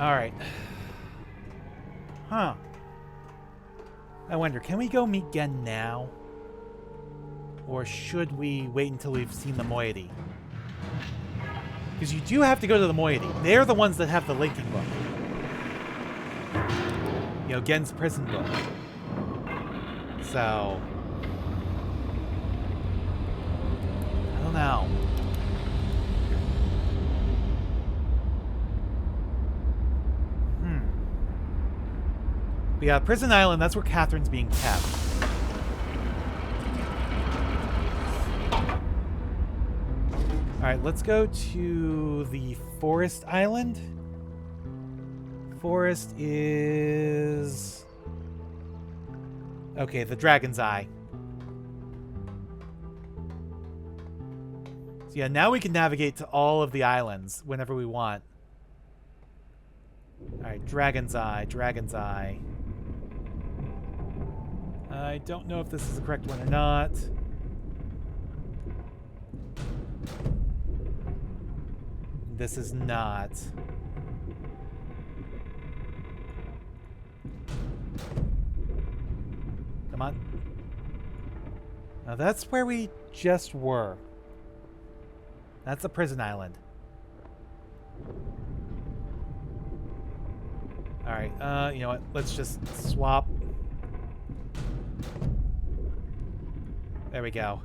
Alright. Huh. I wonder, can we go meet Gen now? Or should we wait until we've seen the moiety? Because you do have to go to the moiety. They're the ones that have the linking book. You know, Gen's prison book. So... I don't know. We got Prison Island, that's where Catherine's being kept. Alright, let's go to the Forest Island. Forest is... okay, the Dragon's Eye. So yeah, now we can navigate to all of the islands whenever we want. Alright, Dragon's Eye, Dragon's Eye. I don't know if this is the correct one or not. This is not. Come on. Now that's where we just were. That's the prison island. Alright, you know what? Let's just swap. There we go.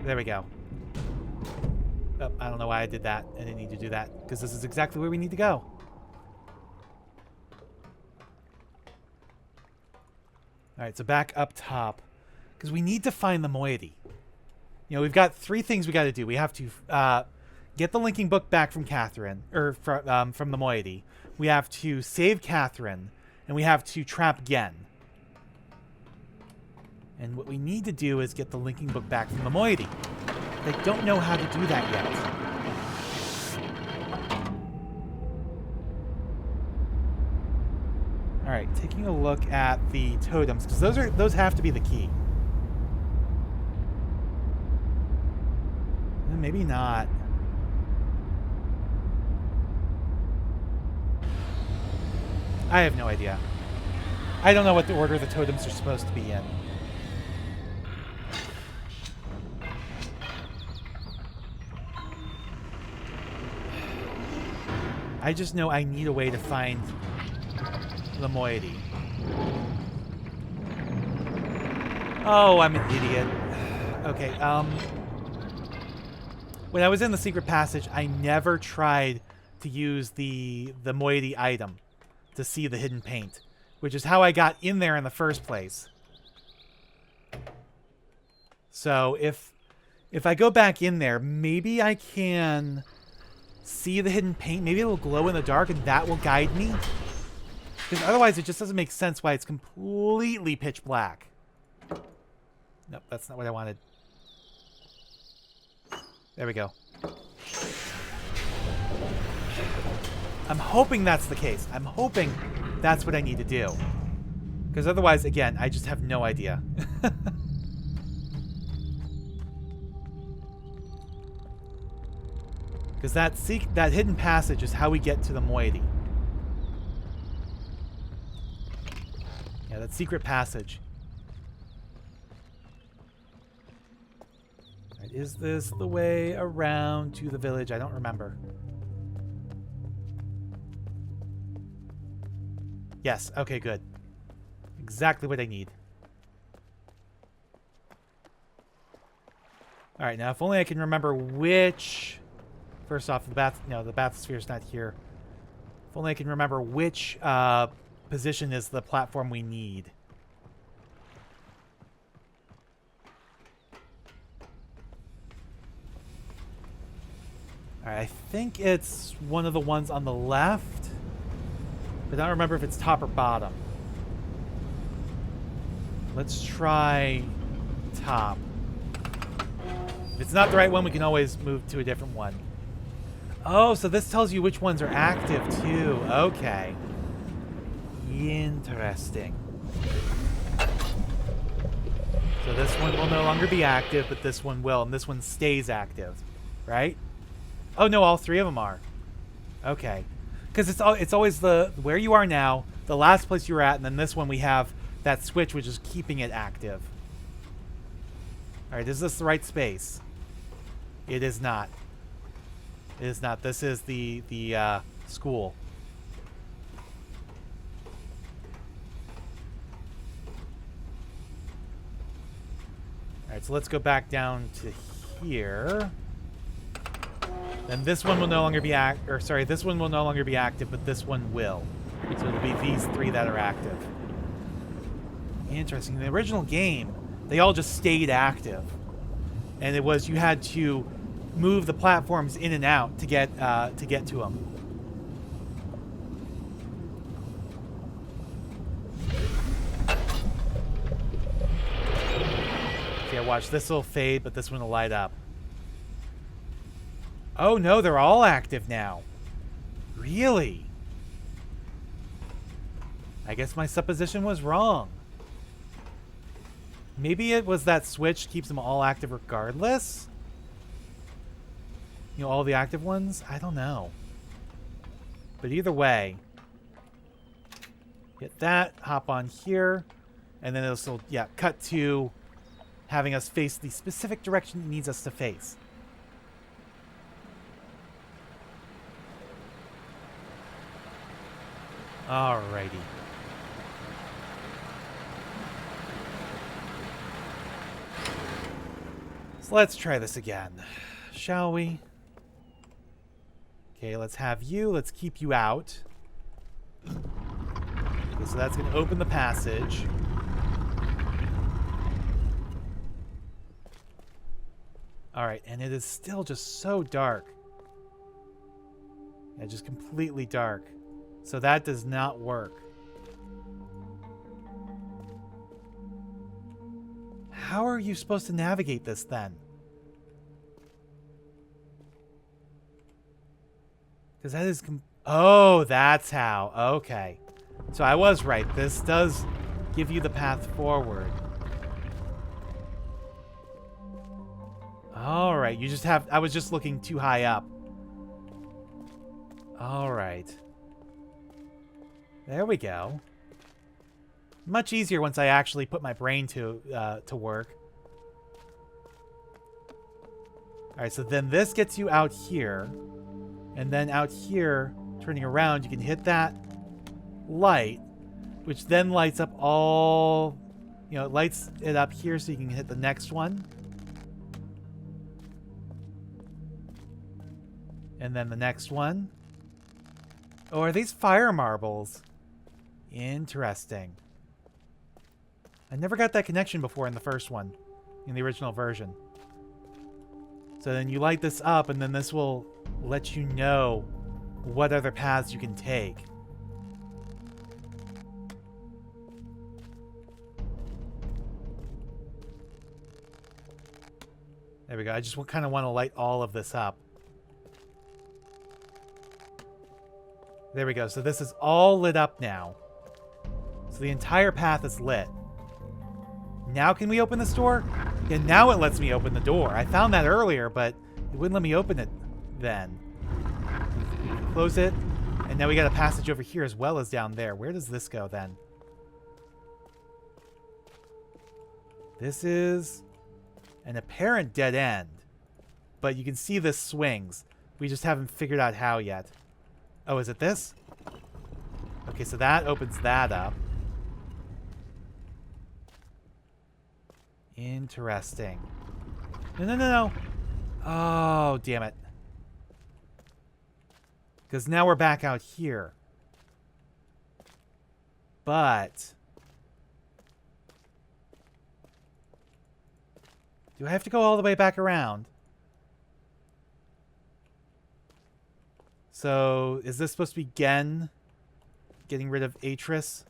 There we go. Oh, I don't know why I did that. I didn't need to do that, because this is exactly where we need to go. Alright, so back up top. Because we need to find the moiety. You know, we've got 3 things we got to do. We have to get the linking book back from Catherine, or from the moiety. We have to save Catherine, and we have to trap Gen. And what we need to do is get the linking book back from the moiety. They don't know how to do that yet. Alright, taking a look at the totems, because those have to be the key. Maybe not. I have no idea. I don't know what the order the totems are supposed to be in. I just know I need a way to find the moiety. Oh, I'm an idiot. Okay, when I was in the secret passage, I never tried to use the moiety item to see the hidden paint, which is how I got in there in the first place. So if I go back in there, maybe I can see the hidden paint. Maybe it'll glow in the dark and that will guide me. Because otherwise it just doesn't make sense why it's completely pitch black. Nope, that's not what I wanted. There we go. I'm hoping that's the case. I'm hoping that's what I need to do. Because otherwise, again, I just have no idea. Because that hidden passage is how we get to the moiety. Yeah, that secret passage. Right, is this the way around to the village? I don't remember. Yes, okay, good. Exactly what I need. Alright, now if only I can remember which... First off, the Bathysphere's not here. If only I can remember which position is the platform we need. Alright, I think it's one of the ones on the left. But I don't remember if it's top or bottom. Let's try top. If it's not the right one, we can always move to a different one. Oh, so this tells you which ones are active, too. Okay. So this one will no longer be active, but this one will, and this one stays active, right? Oh no, all three of them are. Okay, because it's always the where you are now, the last place you were at, and then this one we have that switch which is keeping it active. All right, is this the right space? It is not. It is not. This is the school. All right, so let's go back down to here. Then this one will no longer be this one will no longer be active, but this one will. So it'll be these three that are active. Interesting. In the original game, they all just stayed active, and it was you had to move the platforms in and out to get to them. Yeah, watch. This will fade, but this one will light up. Oh no, they're all active now. Really? I guess my supposition was wrong. Maybe it was that switch keeps them all active regardless? You know, all the active ones? I don't know. But either way, hit that, hop on here, and then it'll, yeah, cut to having us face the specific direction it needs us to face. Alrighty. So let's try this again, shall we? Okay, let's have you. Let's keep you out. Okay, so that's going to open the passage. Alright, and it is still just so dark. Yeah, just completely dark. So that does not work. How are you supposed to navigate this then? Because that is... oh, that's how. Okay. So I was right. This does give you the path forward. Alright, you just have... I was just looking too high up. Alright. There we go. Much easier once I actually put my brain to work. Alright, so then this gets you out here. And then out here, turning around, you can hit that light, which then lights up all... you know, it lights it up here so you can hit the next one. And then the next one. Oh, are these fire marbles? Interesting. I never got that connection before in the first one, in the original version. So then you light this up, and then this will let you know what other paths you can take. There we go. I just kind of want to light all of this up. There we go. So this is all lit up now. So the entire path is lit. Now can we open this door? Yeah, now it lets me open the door. I found that earlier, but it wouldn't let me open it then. Close it. And now we got a passage over here as well as down there. Where does this go then? This is an apparent dead end. But you can see this swings. We just haven't figured out how yet. Oh, is it this? Okay, so that opens that up. Interesting. No, no, no, no. Oh, damn it. Because now we're back out here. But... do I have to go all the way back around? So, is this supposed to be Gen getting rid of Atris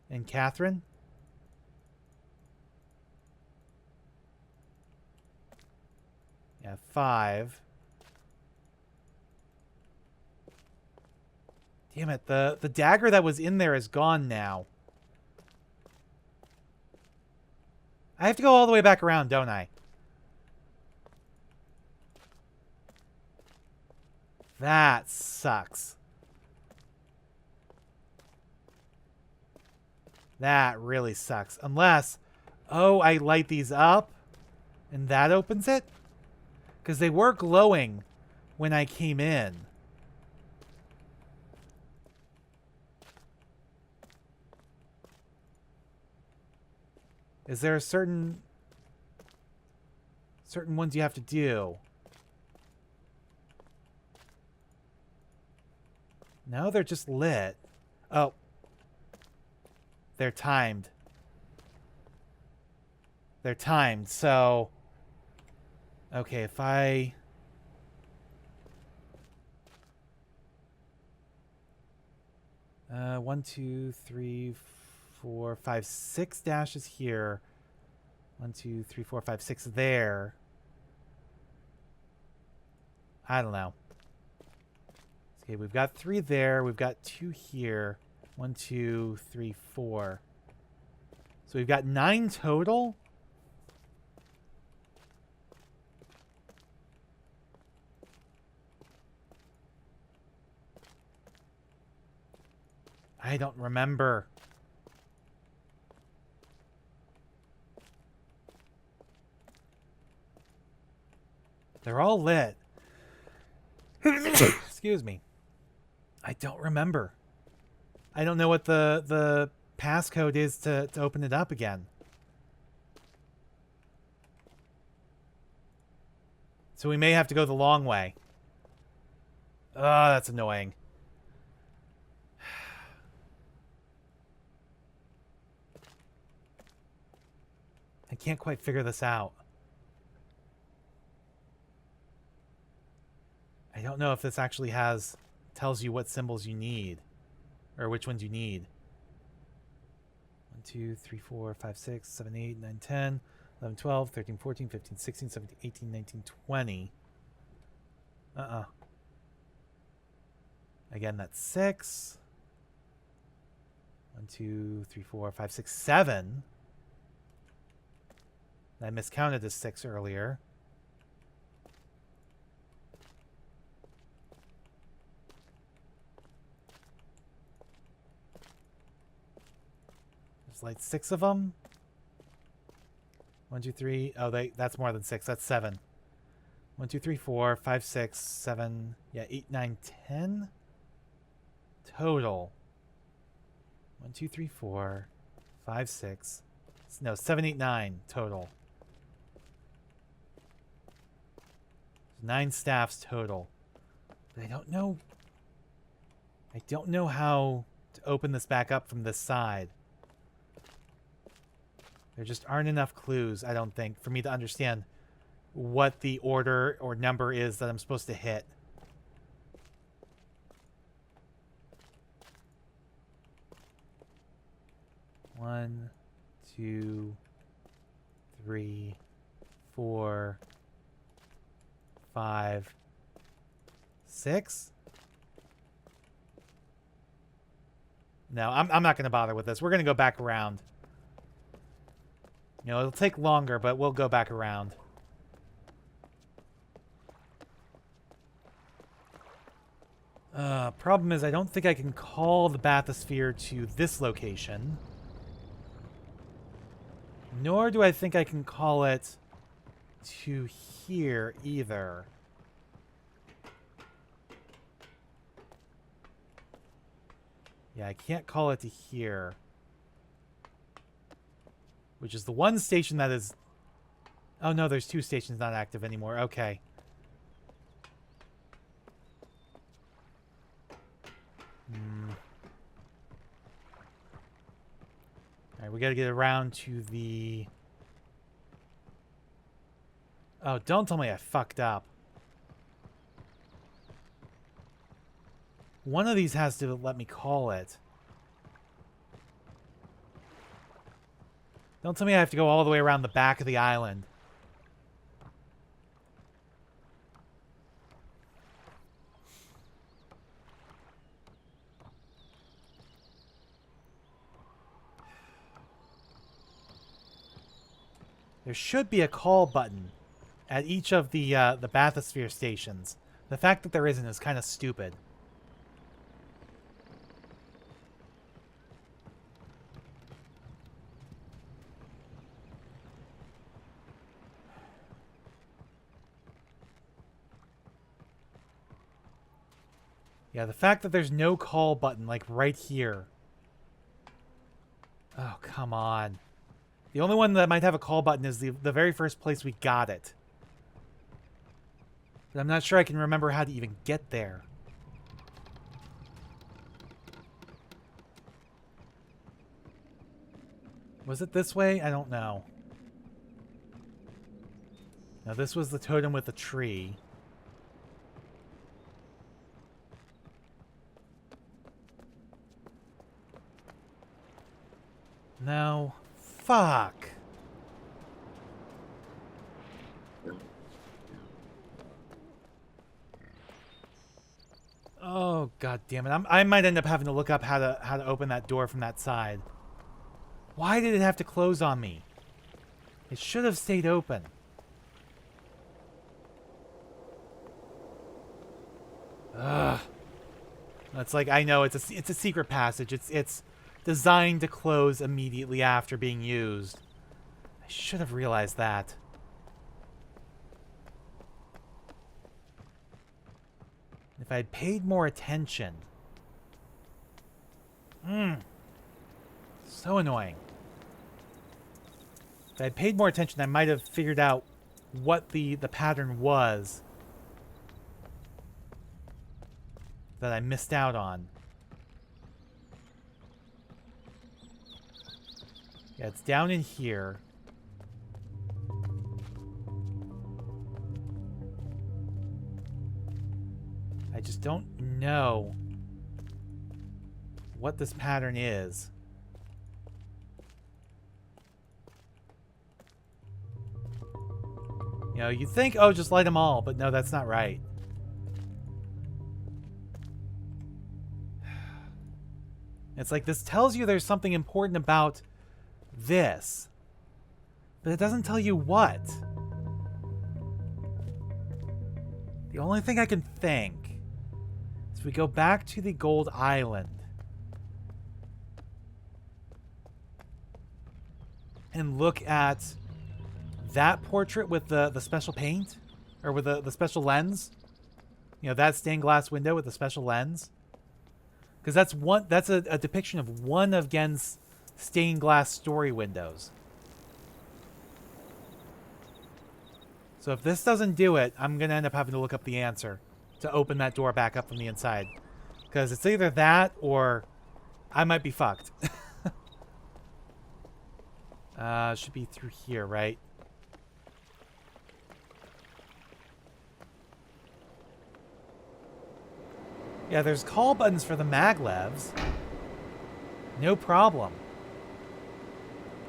and Catherine? Yeah, 5. Damn it, the dagger that was in there is gone now. I have to go all the way back around, don't I? That sucks. That really sucks. Unless, oh, I light these up and that opens it? Because they were glowing when I came in. Is there a certain ones you have to do? No, they're just lit. Oh. They're timed. They're timed, so... Okay, if I... One, two, three, 4, 5, 6 dashes here. 1, 2, 3, 4, 5, 6 there. I don't know. Okay, we've got 3 there. We've got 2 here. 1, 2, 3, 4. So we've got 9 total. I don't remember. They're all lit. Excuse me. I don't remember. I don't know what the passcode is to open it up again. So we may have to go the long way. Oh, that's annoying. I can't quite figure this out. I don't know if this actually tells you what symbols you need. Or which ones you need. 1, 2, 3, 4, 5, 6, 7, 8, 9, 10, 11, 12, 13, 14, 15, 16, 17, 18, 19, 20. Again, that's 6. 1, 2, 3, 4, 5, 6, 7. I miscounted as 6 earlier. There's like 6 of them. 1, 2, 3. Oh, that's more than 6. That's 7. 1, 2, 3, 4, 5, 6, 7. Yeah, 8, 9, 10. Total. 1, 2, 3, 4, 5, 6. No, 7, 8, 9 total. 9 staffs total. But I don't know. I don't know how to open this back up from this side. There just aren't enough clues, I don't think, for me to understand what the order or number is that I'm supposed to hit. One, 2, 3, 4, 5, 6. No, I'm not going to bother with this. We're going to go back around. You know, it'll take longer, but we'll go back around. Problem is, I don't think I can call the Bathysphere to this location. Nor do I think I can call it to here either. Yeah, I can't call it to here. Which is the one station that is... Oh no, there's 2 stations not active anymore. Okay. Alright, we gotta get around to the... Oh, don't tell me I fucked up. One of these has to let me call it. Don't tell me I have to go all the way around the back of the island. There should be a call button at each of the Bathysphere stations. The fact that there isn't is kind of stupid. Yeah, the fact that there's no call button, like, right here. Oh, come on. The only one that might have a call button is the very first place we got it. But I'm not sure I can remember how to even get there. Was it this way? I don't know. Now, this was the totem with the tree. No. Fuck. Oh, god damn it. I might end up having to look up how to open that door from that side. Why did it have to close on me? It should have stayed open. Ugh. It's like, I know it's a secret passage. It's designed to close immediately after being used. I should have realized that. If I'd paid more attention. So annoying. If I'd paid more attention, I might have figured out what the pattern was that I missed out on. Yeah, it's down in here. I just don't know what this pattern is. You know, you'd think, oh, just light them all, but no, that's not right. It's like, this tells you there's something important about this, but it doesn't tell you what. The only thing I can think is we go back to the Gold Island and look at that portrait with the special paint, or with the special lens. You know, that stained glass window with the special lens. Because that's a depiction of one of Gen's stained glass story windows. So if this doesn't do it, I'm going to end up having to look up the answer to open that door back up from the inside. Because it's either that or I might be fucked. Should be through here, right? Yeah, there's call buttons for the maglevs. No problem.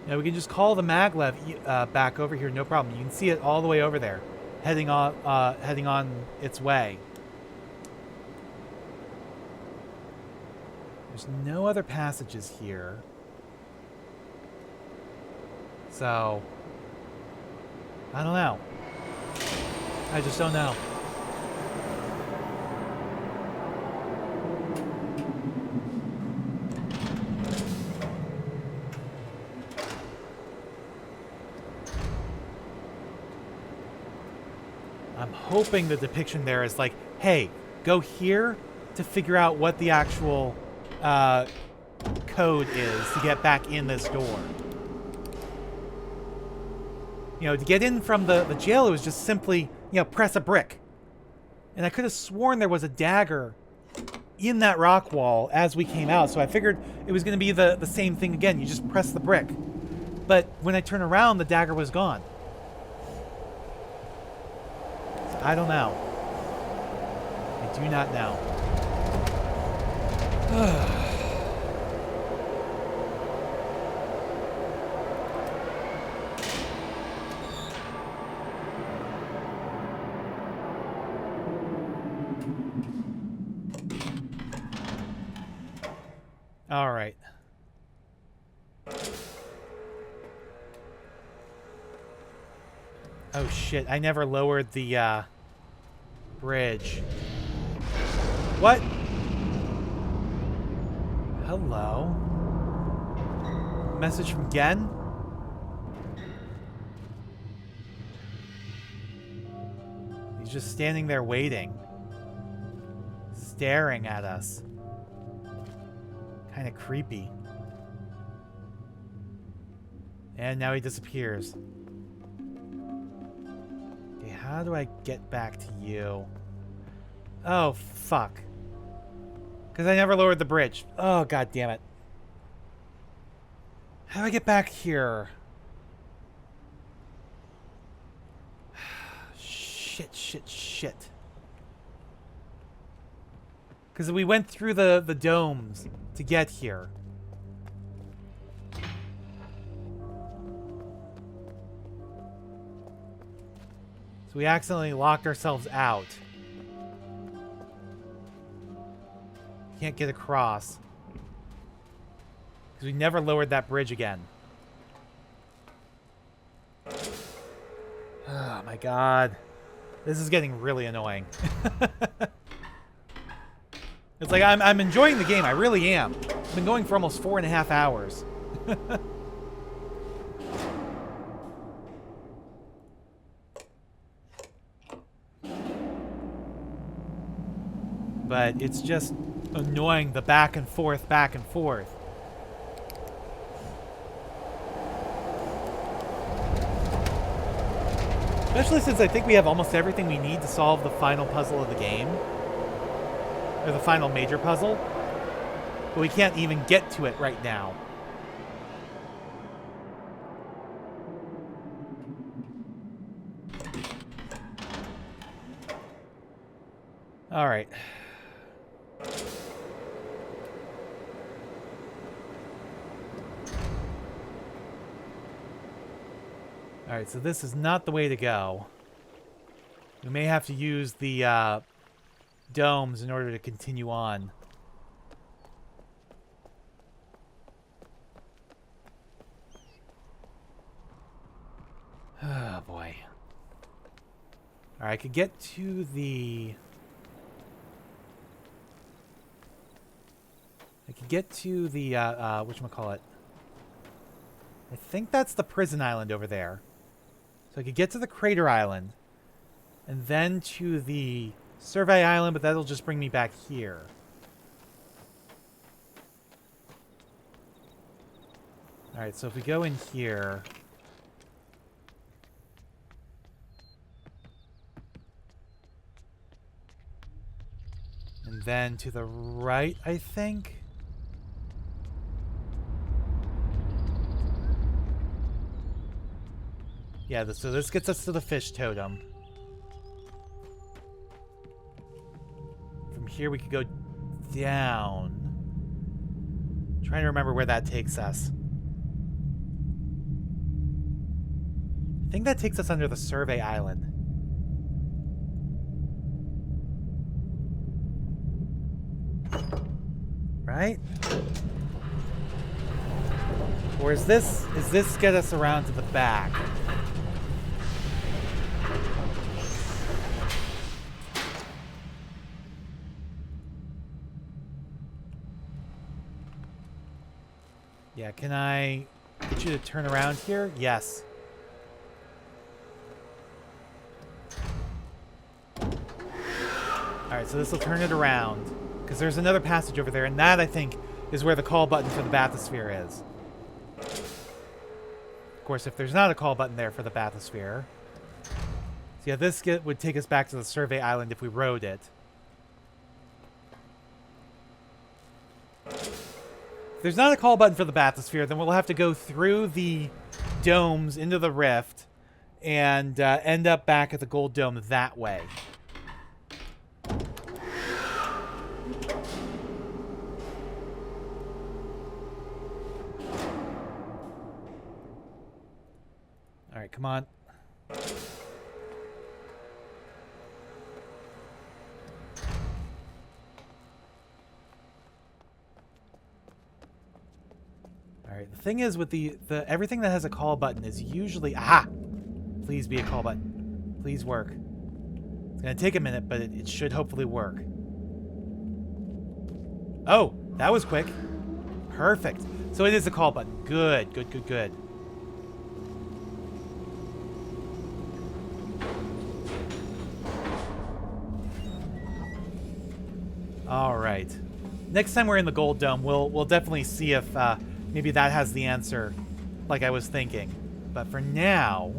Yeah, we can just call the maglev back over here, no problem. You can see it all the way over there, heading on its way. There's no other passages here. So, I don't know. I just don't know. I'm hoping the depiction there is like, hey, go here to figure out what the actual code is to get back in this door. You know, to get in from the jail, it was just simply, you know, press a brick. And I could have sworn there was a dagger in that rock wall as we came out, so I figured it was going to be the same thing again. You just press the brick. But when I turn around, the dagger was gone. I don't know. I do not know. All right. Oh shit, I never lowered the bridge. What? Hello? Message from Gen? He's just standing there waiting. Staring at us. Kind of creepy. And now he disappears. Okay, how do I get back to you? Oh, fuck. Because I never lowered the bridge. Oh, god damn it. How do I get back here? Shit, shit, shit. Because we went through the domes to get here. So we accidentally locked ourselves out. Can't get across. Because we never lowered that bridge again. Oh my god. This is getting really annoying. It's like I'm enjoying the game. I really am. I've been going for almost 4.5 hours. But it's just annoying, the back and forth, back and forth. Especially since I think we have almost everything we need to solve the final puzzle of the game. Or the final major puzzle. But we can't even get to it right now. Alright. Alright, so this is not the way to go. We may have to use the domes in order to continue on. Oh boy. Alright, I could get to the... whatchamacallit? I think that's the prison island over there. So I could get to the crater island. And then to the survey island, but that'll just bring me back here. Alright, so if we go in here... And then to the right, I think? Yeah, so this gets us to the fish totem. From here we could go down. I'm trying to remember where that takes us. I think that takes us under the survey island. Right? Or is this get us around to the back? Yeah, can I get you to turn around here? Yes. Alright, so this will turn it around. Because there's another passage over there, and that, I think, is where the call button for the Bathysphere is. Of course, if there's not a call button there for the Bathysphere... So yeah, this would take us back to the survey island if we rode it. If there's not a call button for the Bathysphere, then we'll have to go through the domes into the rift and end up back at the gold dome that way. Alright, come on. Alright, the thing is with the everything that has a call button is usually... Aha! Please be a call button. Please work. It's going to take a minute, but it should hopefully work. Oh, that was quick. Perfect. So it is a call button. Good, good, good, good. All right. Next time we're in the Gold Dome, we'll definitely see if maybe that has the answer like I was thinking. But for now,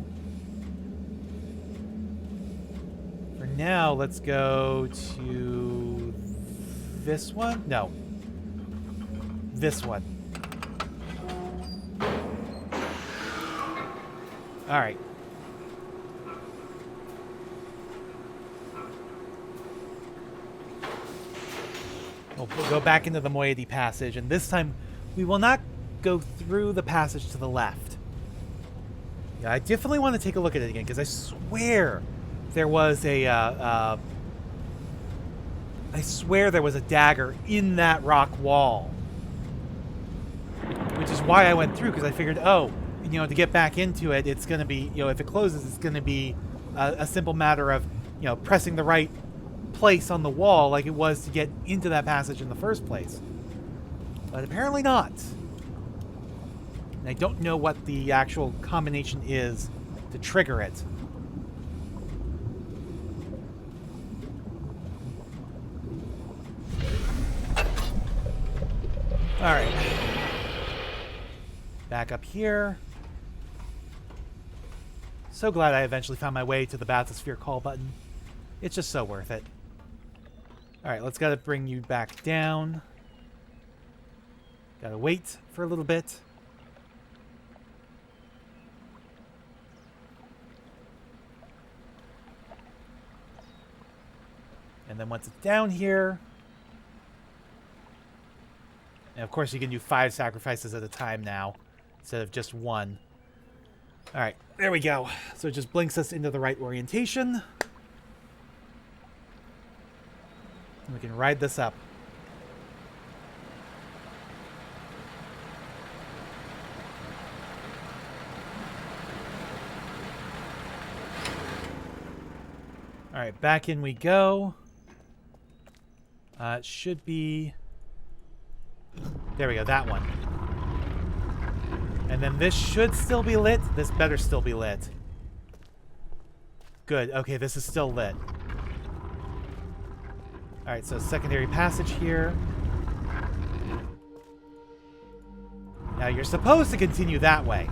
let's go to this one. No, this one. All right. We'll go back into the Moiety passage, and this time we will not go through the passage to the left. Yeah, I definitely want to take a look at it again, because I swear there was a dagger in that rock wall. Which is why I went through, because I figured, oh, you know, to get back into it, it's going to be, you know, if it closes, it's going to be a simple matter of, you know, pressing the right place on the wall like it was to get into that passage in the first place. But apparently not. And I don't know what the actual combination is to trigger it. Alright. Back up here. So glad I eventually found my way to the Bathysphere call button. It's just so worth it. Alright, let's gotta bring you back down. Gotta wait for a little bit. And then once it's down here... And of course you can do 5 sacrifices at a time now, instead of just 1. Alright, there we go. So it just blinks us into the right orientation. We can ride this up. Alright, back in we go. It should be... There we go, that one. And then this should still be lit. This better still be lit. Good, okay, this is still lit. Alright, so secondary passage here. Now you're supposed to continue that way.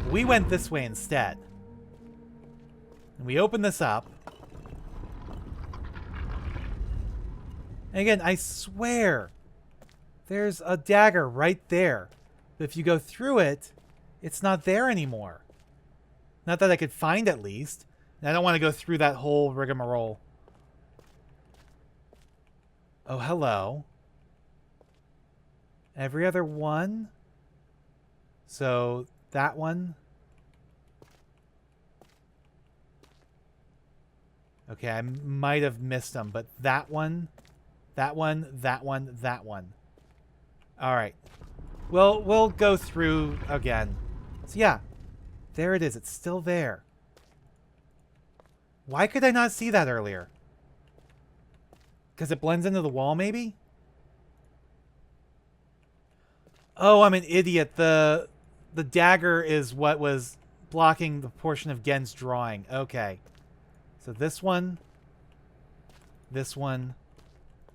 We went this way instead. And we open this up. And again, I swear, there's a dagger right there. But if you go through it, it's not there anymore. Not that I could find, at least. And I don't want to go through that whole rigmarole. Oh, hello. Every other one. So, that one. Okay, I might have missed them, but that one, that one, that one, that one. Alright. We'll go through again. So yeah, there it is. It's still there. Why could I not see that earlier? Because it blends into the wall, maybe? Oh, I'm an idiot. The dagger is what was blocking the portion of Gen's drawing. Okay. So this one. This one.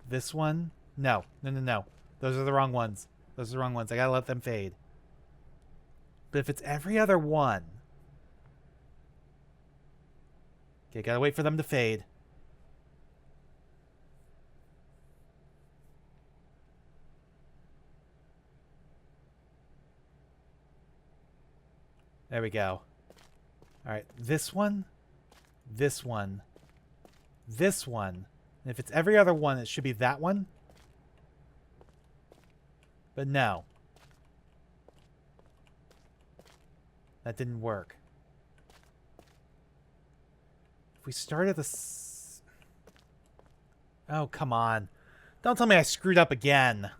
This one. No. No, no, no. Those are the wrong ones. Those are the wrong ones. I gotta let them fade. But if it's every other one... Okay, gotta wait for them to fade. There we go. Alright, this one, this one, this one. And if it's every other one, it should be that one. But no. That didn't work. If we start at the... Oh, come on. Don't tell me I screwed up again.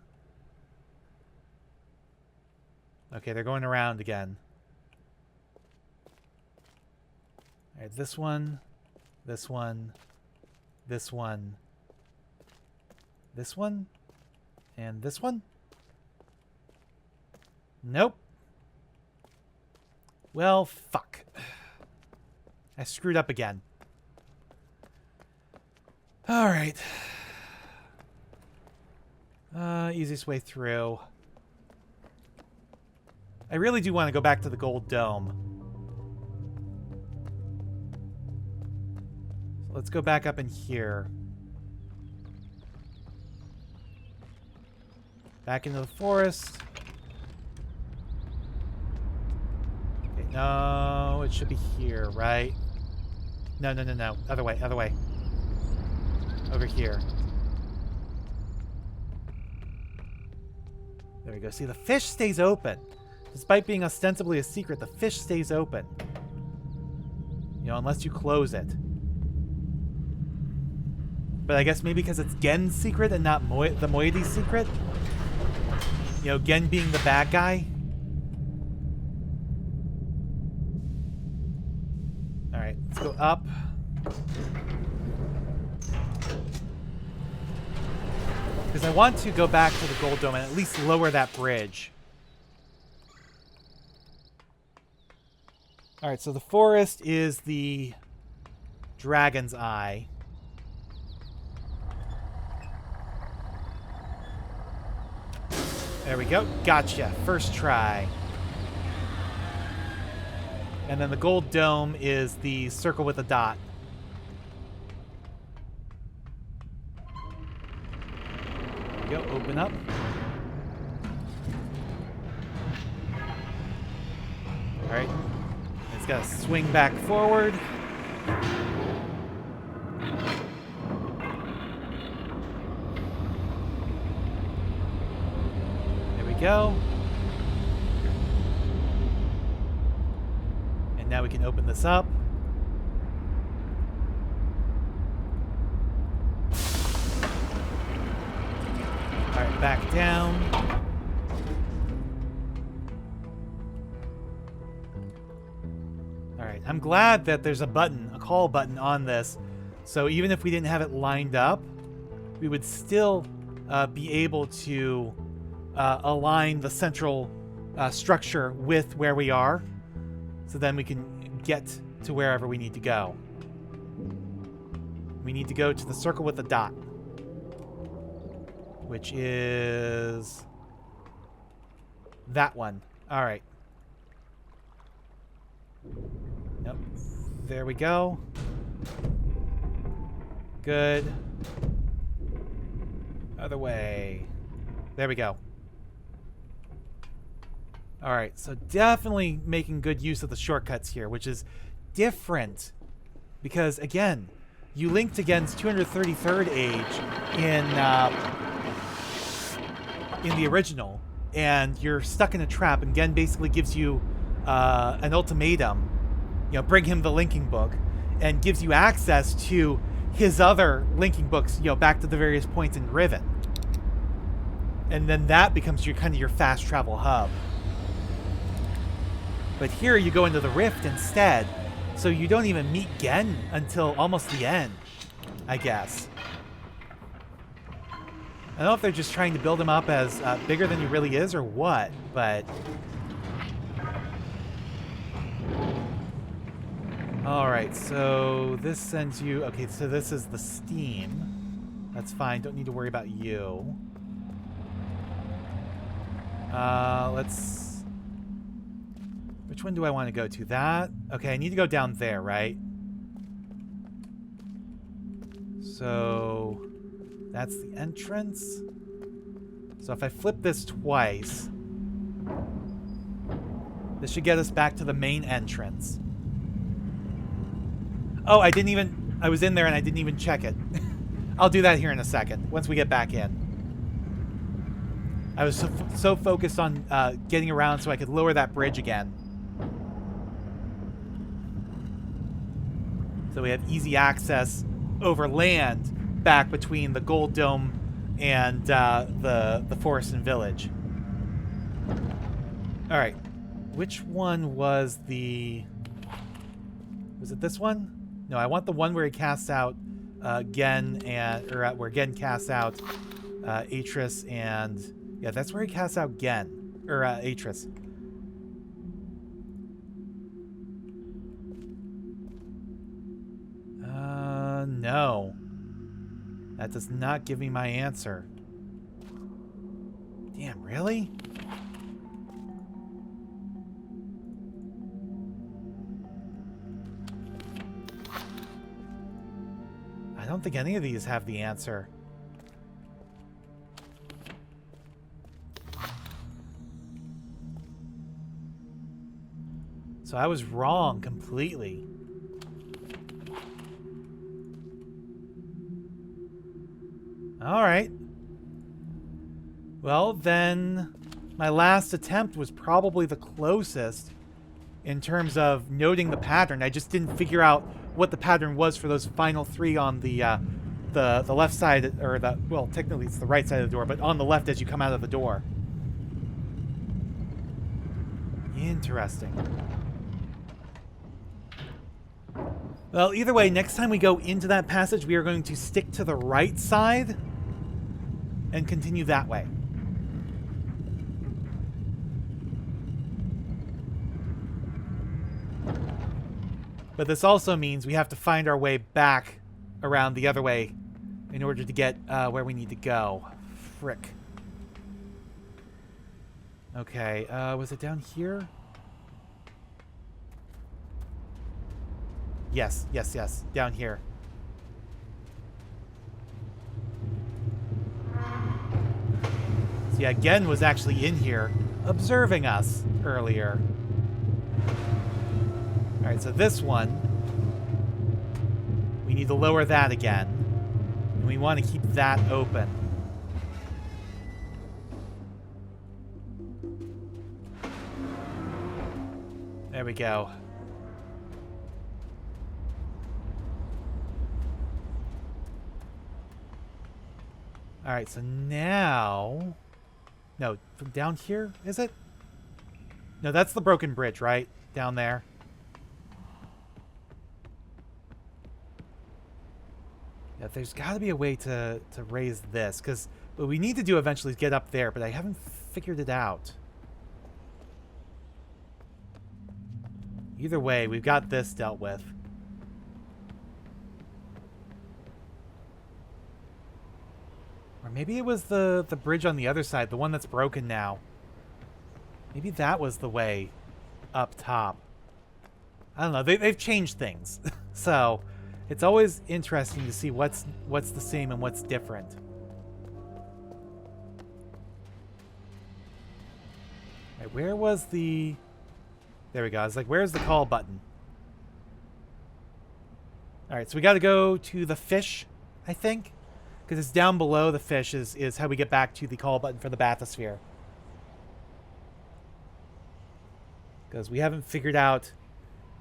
Okay, they're going around again. All right, this one, this one, this one, this one, and this one. Nope. Well, fuck. I screwed up again. All right. Easiest way through. I really do want to go back to the gold dome. So let's go back up in here. Back into the forest. Okay, no, it should be here, right? No, no, no, no. Other way, other way. Over here. There we go. See, the fish stays open. Despite being ostensibly a secret, the fish stays open. You know, unless you close it. But I guess maybe because it's Gen's secret and not the moiety's secret? You know, Gen being the bad guy? Alright, let's go up. Because I want to go back to the gold dome and at least lower that bridge. Alright, so the forest is the dragon's eye. There we go. Gotcha. First try. And then the gold dome is the circle with a dot. There we go. Open up. Alright. It's got to swing back forward. There we go. And now we can open this up. Alright, back down. Alright, I'm glad that there's a button, a call button on this. So even if we didn't have it lined up, we would still be able to align the central structure with where we are. So then we can get to wherever we need to go. We need to go to the circle with the dot. Which is that one. All right. Yep. There we go. Good. Other way. There we go. All right. So definitely making good use of the shortcuts here, which is different because, again, you linked against 233rd age in the original, and you're stuck in a trap, and Gen basically gives you an ultimatum, you know, bring him the linking book, and gives you access to his other linking books, you know, back to the various points in Riven. And then that becomes your kind of your fast travel hub. But here you go into the Rift instead, so you don't even meet Gen until almost the end, I guess. I don't know if they're just trying to build him up as bigger than he really is or what, but... Alright, so this sends you... Okay, so this is the steam. That's fine, don't need to worry about you. Let's... Which one do I want to go to? That? Okay, I need to go down there, right? So... That's the entrance. So if I flip this twice, this should get us back to the main entrance. Oh, I was in there and I didn't even check it. I'll do that here in a second, once we get back in. I was so focused on getting around so I could lower that bridge again. So we have easy access over land back between the Gold Dome and the forest and village. All right, which one was the Was it this one? No, I want the one where he casts out Gen and where Gen casts out Atris and yeah, that's where he casts out Gen or Atris. No. That does not give me my answer. Damn, really? I don't think any of these have the answer. So I was wrong completely. All right. Well, then my last attempt was probably the closest in terms of noting the pattern. I just didn't figure out what the pattern was for those final three on the left side, or the, well, technically it's the right side of the door, but on the left as you come out of the door. Interesting. Well, either way, next time we go into that passage, we are going to stick to the right side and continue that way. But this also means we have to find our way back around the other way in order to get where we need to go. Frick. Okay, was it down here? Yes, yes, yes. Down here. So yeah, Gen was actually in here observing us earlier. Alright, so this one, we need to lower that again. And we want to keep that open. There we go. Alright, so now... No, from down here, is it? No, that's the broken bridge, right? Down there. Yeah, there's got to be a way to raise this, because what we need to do eventually is get up there, but I haven't figured it out. Either way, we've got this dealt with. Or maybe it was the bridge on the other side, the one that's broken now. Maybe that was the way up top. I don't know. They've changed things. So it's always interesting to see what's the same and what's different. Right, where was the... There we go. I was like, where's the call button? Alright, so we got to go to the fish, I think. Because it's down below the fish is how we get back to the call button for the Bathysphere. Because we haven't figured out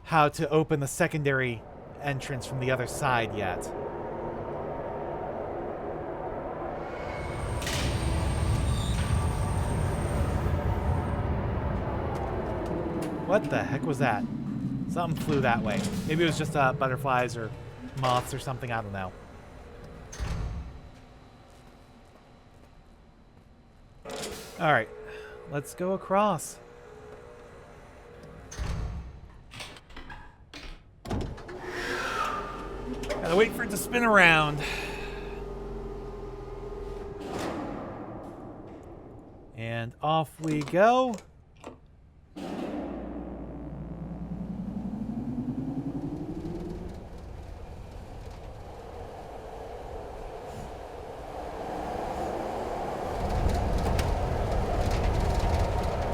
how to open the secondary entrance from the other side yet. What the heck was that? Something flew that way. Maybe it was just butterflies or moths or something. I don't know. Alright, let's go across. Gotta wait for it to spin around. And off we go.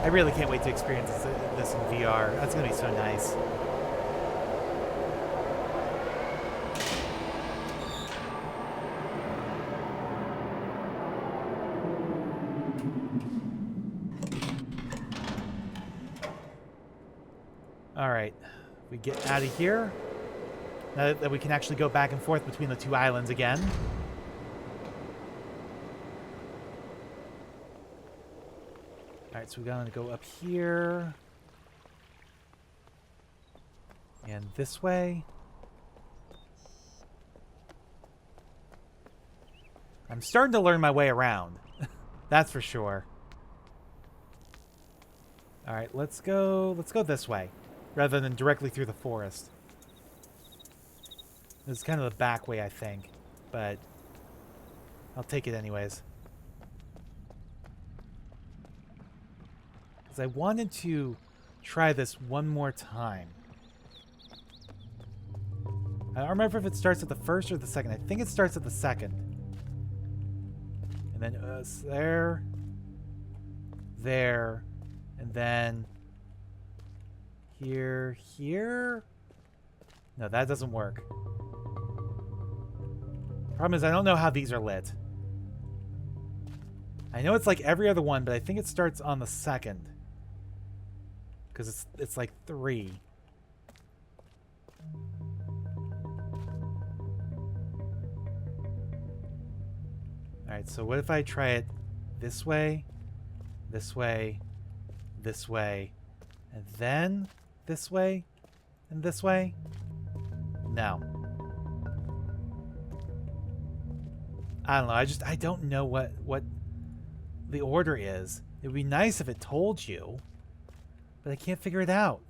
I really can't wait to experience this in VR. That's going to be so nice. Alright, we get out of here. Now that we can actually go back and forth between the two islands again. Alright, so we're going to go up here. And this way. I'm starting to learn my way around. That's for sure. All right, let's go this way rather than directly through the forest. This is kind of the back way, I think, but I'll take it anyways. Because I wanted to try this one more time. I don't remember if it starts at the first or the second. I think it starts at the second. And then there, and then here. No, that doesn't work. Problem is I don't know how these are lit. I know it's like every other one, but I think it starts on the second. Because it's like 3. Alright, so what if I try it this way, this way, this way, and then this way, and this way? No. I don't know. I don't know what the order is. It would be nice if it told you, but I can't figure it out.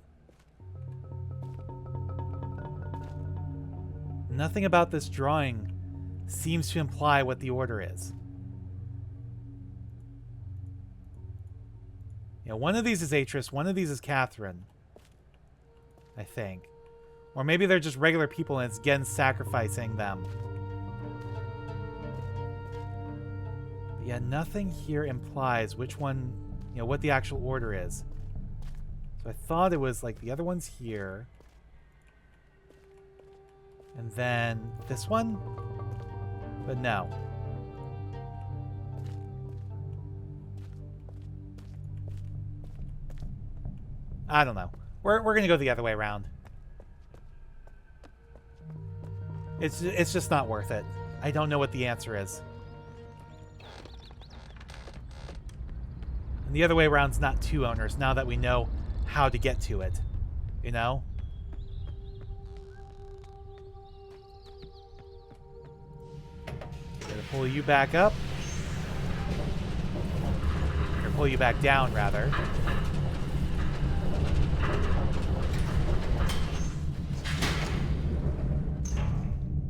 Nothing about this drawing seems to imply what the order is. You know, one of these is Atris, one of these is Catherine, I think. Or maybe they're just regular people and it's Gen sacrificing them. But yeah, nothing here implies which one, you know, what the actual order is. So I thought it was like the other one's here. And then this one? But no. I don't know. We're gonna go the other way around. It's just not worth it. I don't know what the answer is. And the other way around's not 2 owners now that we know how to get to it. You know? Gonna pull you back up. Or pull you back down, rather.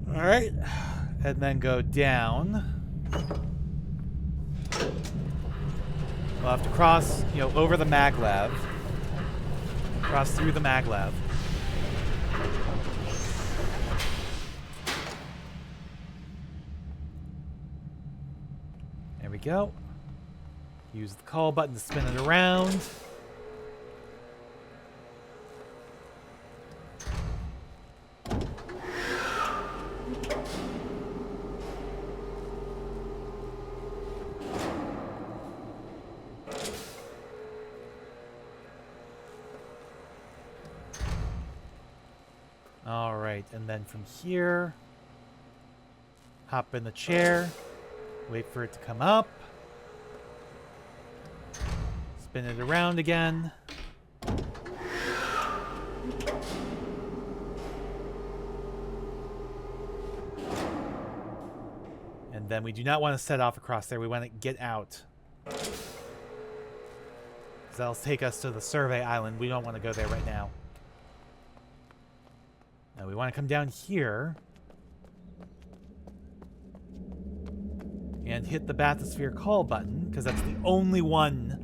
Alright. And then go down. We'll have to cross, you know, over the maglev. Cross through the maglev. There we go. Use the call button to spin it around. Alright, and then from here, hop in the chair, wait for it to come up, spin it around again. And then we do not want to set off across there, we want to get out. Because that'll take us to the survey island, we don't want to go there right now. Now we want to come down here and hit the Bathysphere call button, because that's the only one.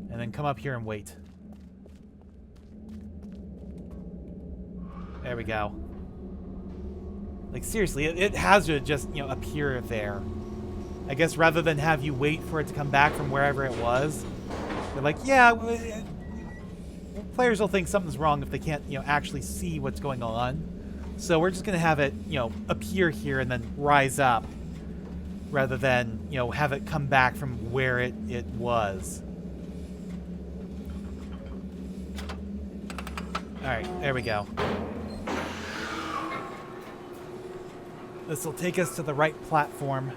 And then come up here and wait. There we go. Like, seriously, it has to just, you know, appear there. I guess rather than have you wait for it to come back from wherever it was, they're like, yeah, players will think something's wrong if they can't, you know, actually see what's going on. So we're just going to have it, you know, appear here and then rise up rather than, you know, have it come back from where it was. All right, there we go. This will take us to the right platform.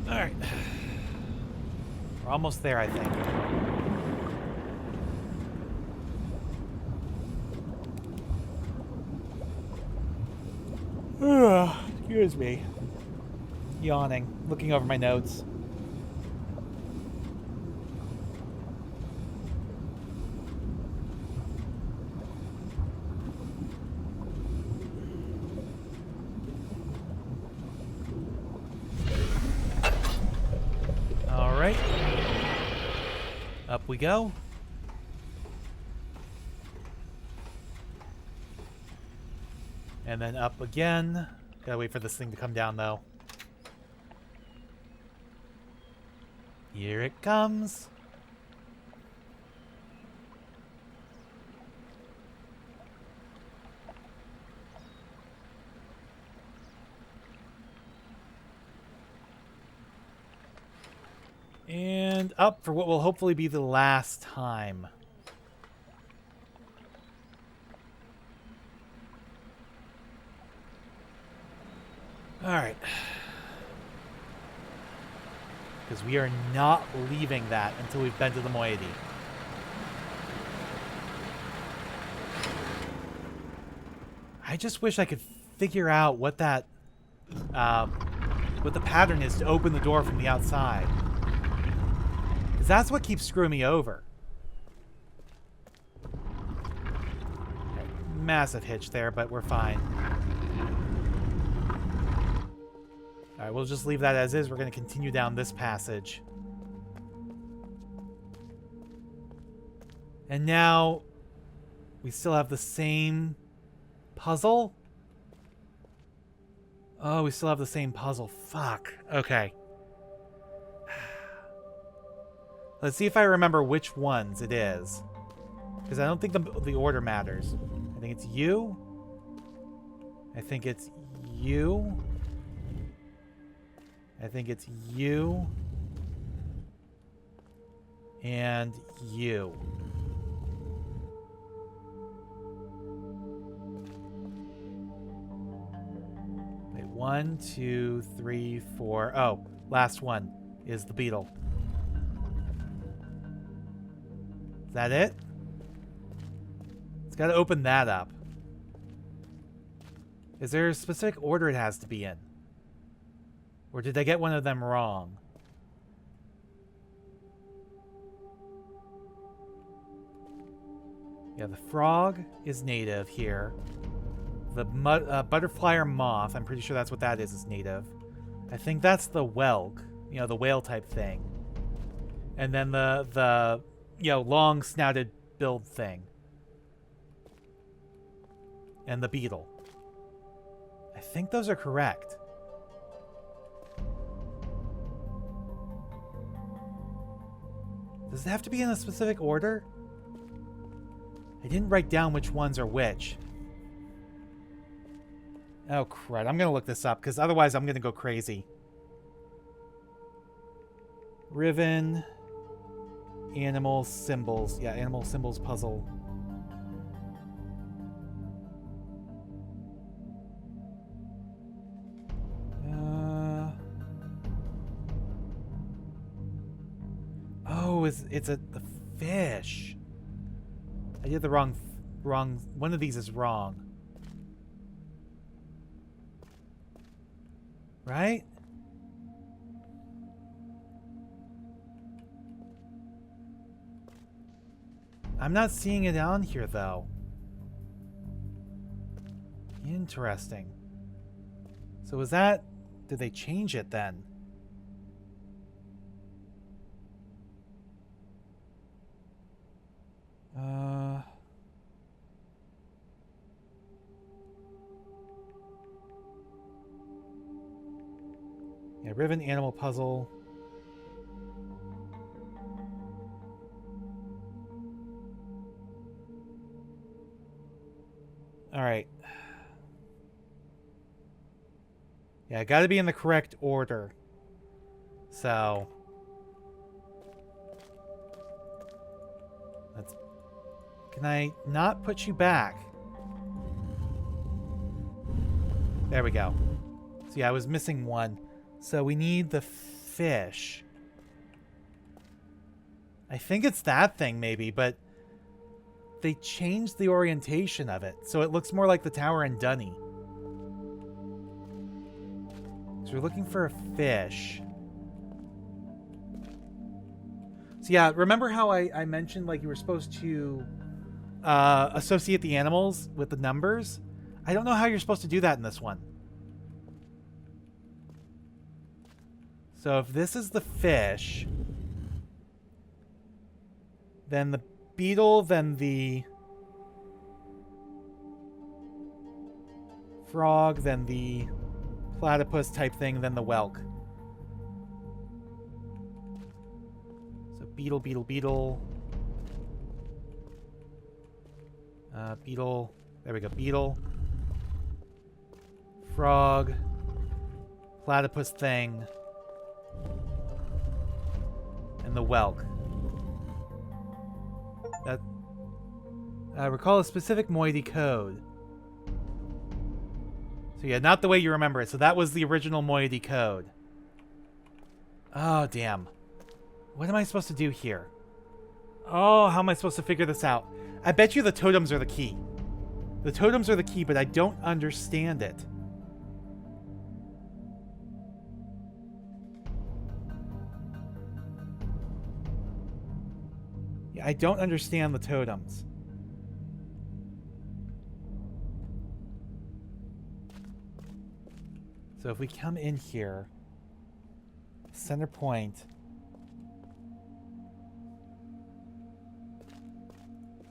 Alright. We're almost there, I think. Excuse me. Yawning. Looking over my notes. Alright. Up we go. And then up again. Gotta wait for this thing to come down, though. Here it comes. And up for what will hopefully be the last time. Alright. Because we are not leaving that until we've been to the moiety. I just wish I could figure out what that... what the pattern is to open the door from the outside. Because that's what keeps screwing me over. Massive hitch there, but we're fine. Alright, we'll just leave that as is. We're going to continue down this passage. And now we still have the same puzzle? Oh, we still have the same puzzle. Fuck. Okay. Let's see if I remember which ones it is. Because I don't think the order matters. I think it's you. I think it's you. I think it's you. And you. Wait, 1, 2, 3, 4. Oh, last one is the beetle. Is that it? It's got to open that up. Is there a specific order it has to be in? Or did I get one of them wrong? Yeah, the frog is native here. The butterfly or moth, I'm pretty sure that's what that is native. I think that's the whelk, you know, the whale type thing. And then the you know, long snouted billed thing. And the beetle. I think those are correct. Does it have to be in a specific order? I didn't write down which ones are which. Oh, crud. I'm going to look this up, because otherwise I'm going to go crazy. Riven. Animal symbols. Yeah, animal symbols puzzle. Oh, it's the fish. I did the wrong. One of these is wrong. Right? I'm not seeing it on here, though. Interesting. So was that... Did they change it, then? Yeah, Riven Animal Puzzle. Alright. Yeah, gotta be in the correct order. So... Let's... Can I not put you back? There we go. So yeah, I was missing one. So we need the fish. I think it's that thing maybe, but they changed the orientation of it, so it looks more like the tower in Dunny. So we're looking for a fish. So yeah, remember how I mentioned like you were supposed to associate the animals with the numbers? I don't know how you're supposed to do that in this one. So if this is the fish, then the beetle, then the frog, then the platypus type thing, then the whelk. So beetle, beetle, beetle. Beetle. There we go. Beetle. Frog. Platypus thing. And the whelk. That. Recall a specific moiety code. So yeah, not the way you remember it. So that was the original moiety code. Oh, damn. What am I supposed to do here? Oh, how am I supposed to figure this out? I bet you the totems are the key. The totems are the key, but I don't understand it. Yeah, I don't understand the totems. So if we come in here, center point.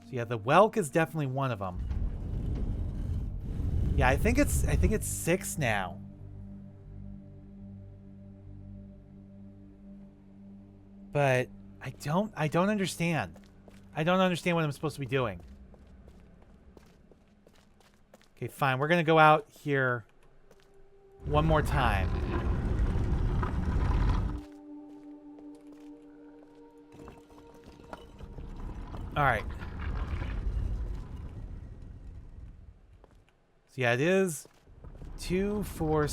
So yeah, the whelk is definitely one of them. Yeah, I think it's 6 now. But I don't understand. I don't understand what I'm supposed to be doing. Okay, fine. We're going to go out here one more time. All right. So yeah, it is 2, 4.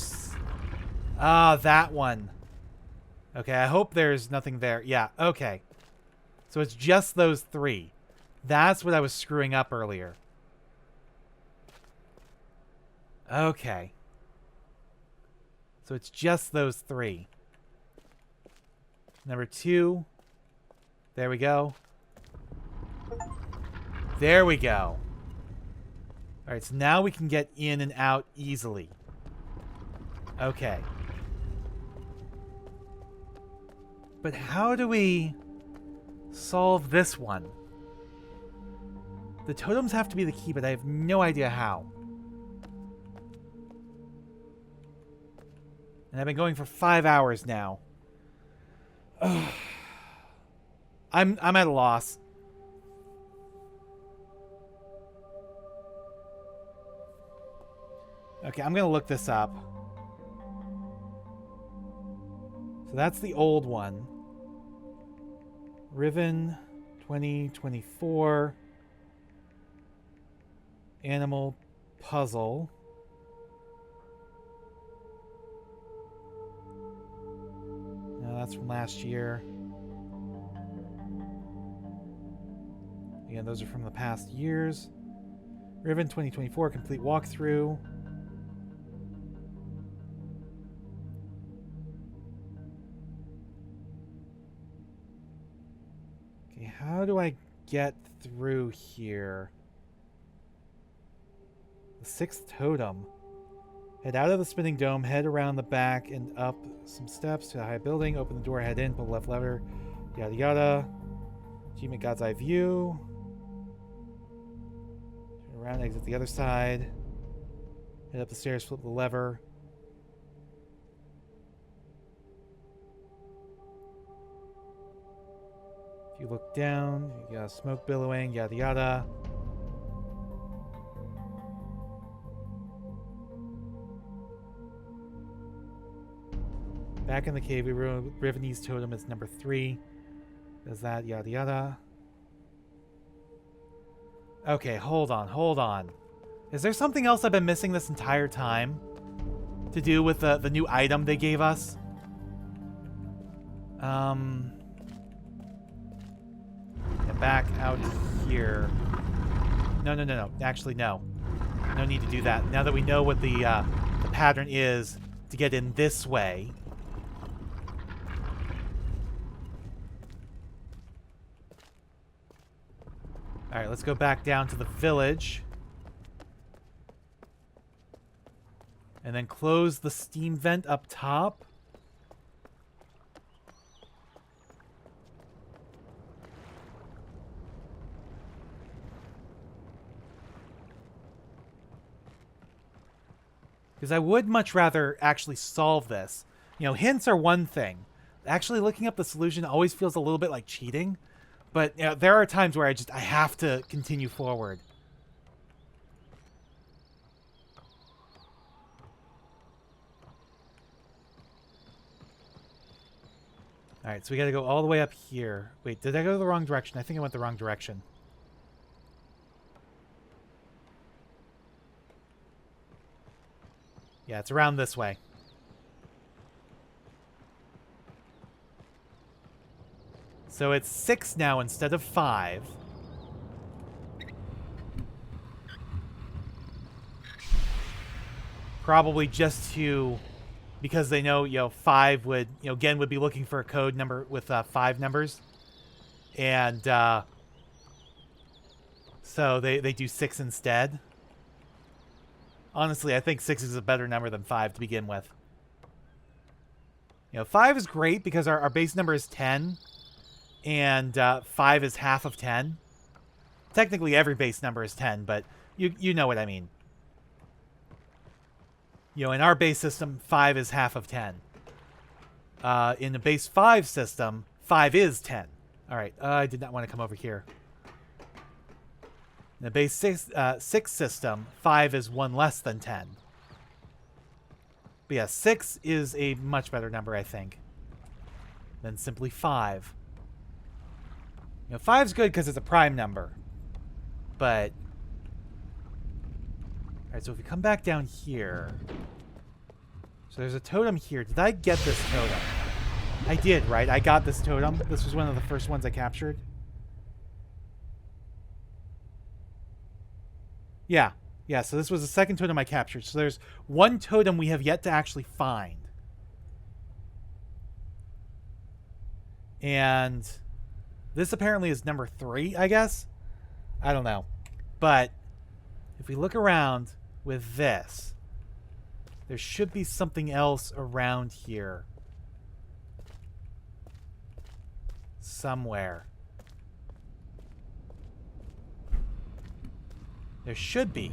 Ah, that one. Okay, I hope there's nothing there. Yeah, okay. So it's just those 3. That's what I was screwing up earlier. Okay. So it's just those 3. Number 2. There we go. There we go. Alright, so now we can get in and out easily. Okay. But how do we solve this one? The totems have to be the key, but I have no idea how. And I've been going for 5 hours now. Ugh. I'm at a loss. Okay, I'm going to look this up. So that's the old one. RIVEN 2024. Animal puzzle. No, that's from last year. Again, those are from the past years. RIVEN 2024 complete walkthrough. How do I get through here? The 6th totem. Head out of the spinning dome, head around the back and up some steps to a high building. Open the door, head in, pull the left lever. Yada yada. Achievement God's Eye View. Turn around, exit the other side. Head up the stairs, flip the lever. If you look down, you got smoke billowing, yada yada. Back in the cave, we Rivene's totem is number 3. Does that, yada yada. Okay, hold on. Is there something else I've been missing this entire time? To do with the new item they gave us? Get back out here. No. Actually, no. No need to do that. Now that we know what the pattern is to get in this way. Alright, let's go back down to the village. And then close the steam vent up top. Because I would much rather actually solve this. You know, hints are one thing. Actually looking up the solution always feels a little bit like cheating. But you know, there are times where I have to continue forward. Alright, so we gotta go all the way up here. Wait, did I go the wrong direction? I think I went the wrong direction. Yeah, it's around this way. So it's 6 now instead of 5. Probably just to... Because they know, 5 would... Gen would be looking for a code number with 5 numbers. And, so they do 6 instead. Honestly, I think 6 is a better number than 5 to begin with. 5 is great because our base number is 10. And 5 is half of 10. Technically, every base number is 10, but you know what I mean. In our base system, 5 is half of 10. In the base 5 system, 5 is 10. All right, I did not want to come over here. In the base 6 system, 5 is 1 less than 10. But yeah, 6 is a much better number, I think, than simply 5. 5's good because it's a prime number. But... Alright, so if we come back down here... So there's a totem here. Did I get this totem? I did, right? I got this totem. This was one of the first ones I captured. Yeah. Yeah, so this was the second totem I captured. So there's one totem we have yet to actually find. And this apparently is number 3, I guess? I don't know. But if we look around with this, there should be something else around here. Somewhere. There should be.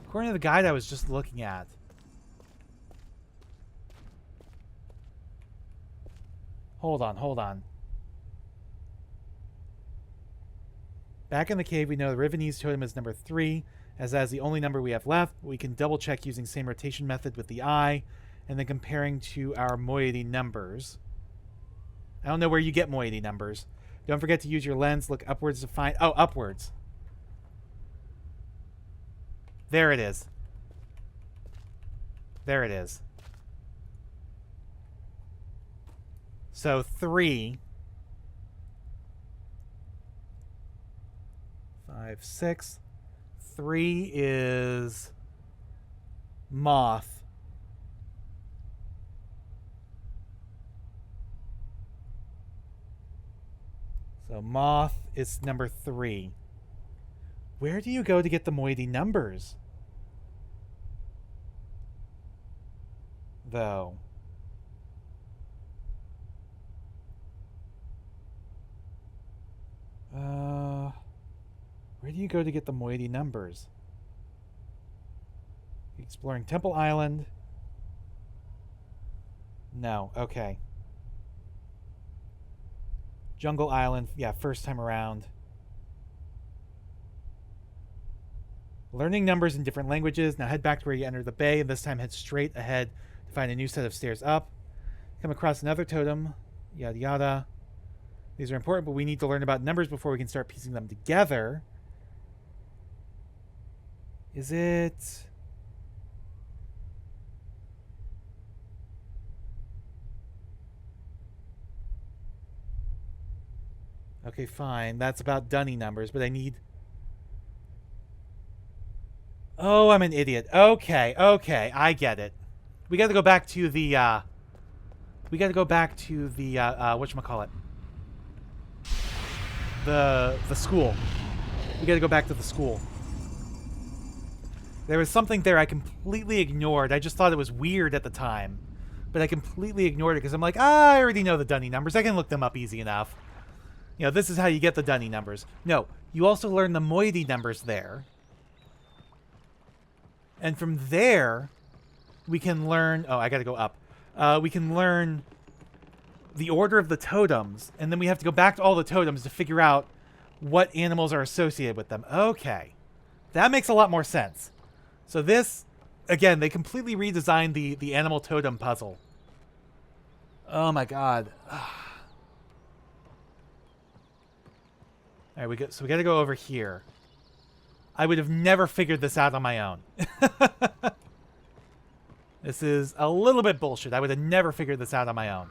According to the guide I was just looking at. Hold on. Back in the cave, we know the Rivenese totem is number 3, as that is the only number we have left. We can double check using same rotation method with the eye, and then comparing to our moiety numbers. I don't know where you get moiety numbers. Don't forget to use your lens. Look upwards to find... Oh, upwards. There it is. There it is. So 3... 5, 6. 3 is moth. So moth is number 3. Where do you go to get the moiety numbers? Though. Where do you go to get the moiety numbers? Exploring Temple Island. No, okay. Jungle Island, yeah, first time around. Learning numbers in different languages. Now head back to where you entered the bay, and this time head straight ahead to find a new set of stairs up. Come across another totem. Yada yada. These are important, but we need to learn about numbers before we can start piecing them together. Is it... Okay, fine. That's about dunny numbers, but I need... Oh, I'm an idiot. Okay, okay. I get it. We gotta go back to the, we gotta go back to the, whatchamacallit? The school. We gotta go back to the school. There was something there I completely ignored. I just thought it was weird at the time. But I completely ignored it because I'm like, I already know the dunny numbers. I can look them up easy enough. You know, this is how you get the dunny numbers. No, you also learn the moiety numbers there. And from there, we can learn... Oh, I gotta go up. We can learn the order of the totems. And then we have to go back to all the totems to figure out what animals are associated with them. Okay. That makes a lot more sense. So this... Again, they completely redesigned the animal totem puzzle. Oh my god. Alright, so we gotta go over here. I would have never figured this out on my own. This is a little bit bullshit. I would have never figured this out on my own.